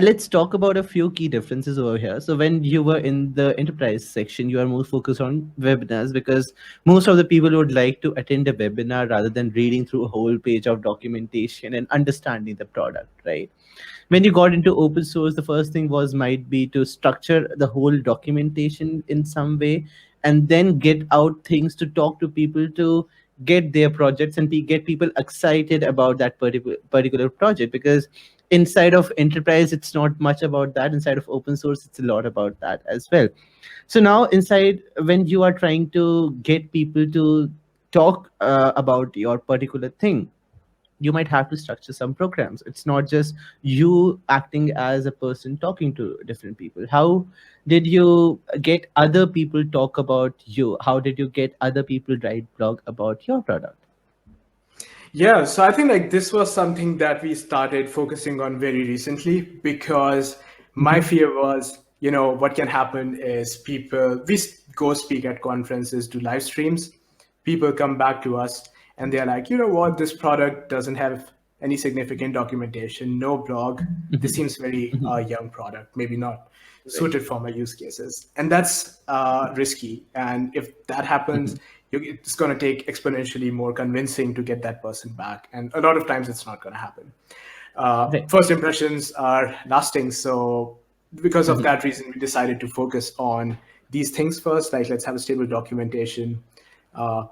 Let's talk about a few key differences over here. So when you were in the enterprise section, you are more focused on webinars because most of the people would like to attend a webinar rather than reading through a whole page of documentation and understanding the product, right? When you got into open source, the first thing was might be to structure the whole documentation in some way and then get out things to talk to people to get their projects and get people excited about that particular project, because inside of enterprise it's not much about that. Inside of open source it's a lot about that as well. So now inside, when you are trying to get people to talk about your particular thing, you might have to structure some programs. It's not just you acting as a person talking to different people. How did you get other people talk about you? How did you get other people write blog about your product? Yeah, so I think like this was something that we started focusing on very recently because my Mm-hmm. fear was, what can happen is go speak at conferences, do live streams, people come back to us and they're like, you know what, this product doesn't have any significant documentation, no blog. This seems very young product, maybe not Right. suited for my use cases. And that's risky. And if that happens, it's going to take exponentially more convincing to get that person back. And a lot of times it's not going to happen. Right. First impressions are lasting. So because of that reason, we decided to focus on these things first. Like, let's have a stable documentation.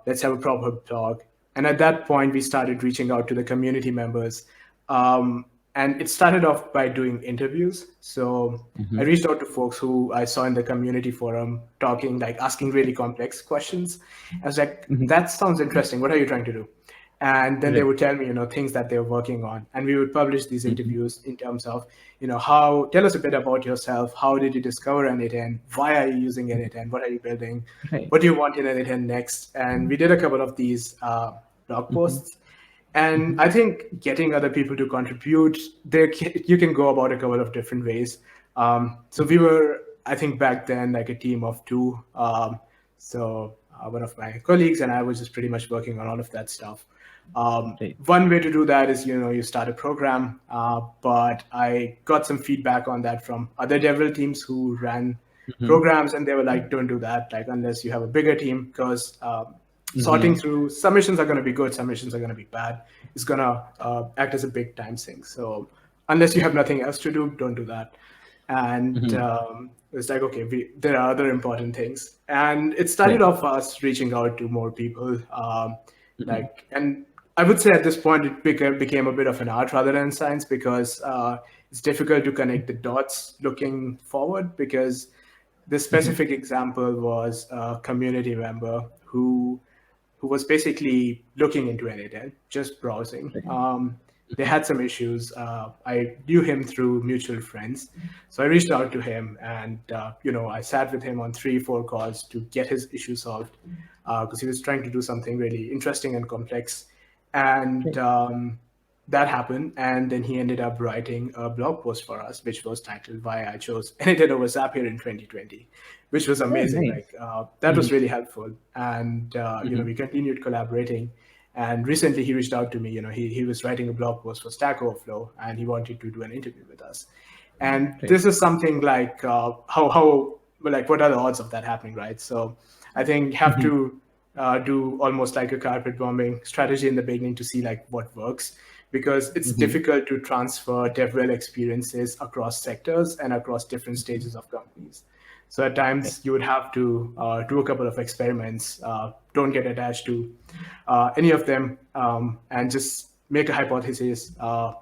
Let's have a proper blog. And at that point, we started reaching out to the community members. And it started off by doing interviews. So I reached out to folks who I saw in the community forum talking, like asking really complex questions. I was like, that sounds interesting. What are you trying to do? And then they Right. would tell me, things that they're working on, and we would publish these interviews in terms of, how, tell us a bit about yourself. How did you discover N8N? Why are you using N8N? What are you building? Right. What do you want in N8N next? And we did a couple of these blog posts. And I think getting other people to contribute, you can go about a couple of different ways. So we were, I think back then, like a team of two. So one of my colleagues and I was just pretty much working on all of that stuff. Right. One way to do that is, you start a program, but I got some feedback on that from other DevRel teams who ran programs, and they were like, don't do that, like unless you have a bigger team, because sorting through submissions are going to be good, submissions are going to be bad. It's going to act as a big time sink. So unless you have nothing else to do, don't do that. And it's like, okay, there are other important things. And it started Right. off us reaching out to more people. And I would say at this point, it became a bit of an art rather than science, because it's difficult to connect the dots looking forward, because the specific example was a community member who was basically looking into N8N, just browsing. They had some issues. I knew him through mutual friends. So I reached out to him, and, I sat with him on 3-4 calls to get his issue solved, because he was trying to do something really interesting and complex. And that happened. And then he ended up writing a blog post for us, which was titled Why I Chose N8N over Zapier in 2020, which was Oh, amazing. nice. Like that was really helpful. And, we continued collaborating. And recently he reached out to me. He was writing a blog post for Stack Overflow, and he wanted to do an interview with us. And Right. this is something like like, what are the odds of that happening, right? So I think have to do almost like a carpet bombing strategy in the beginning to see like what works, because it's difficult to transfer DevRel experiences across sectors and across different stages of companies. So at times you would have to do a couple of experiments, don't get attached to any of them, and just make a hypothesis,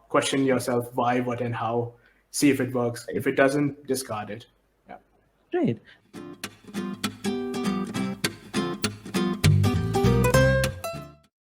question yourself why, what, and how, see if it works. Right. If it doesn't, discard it. Yeah. Right.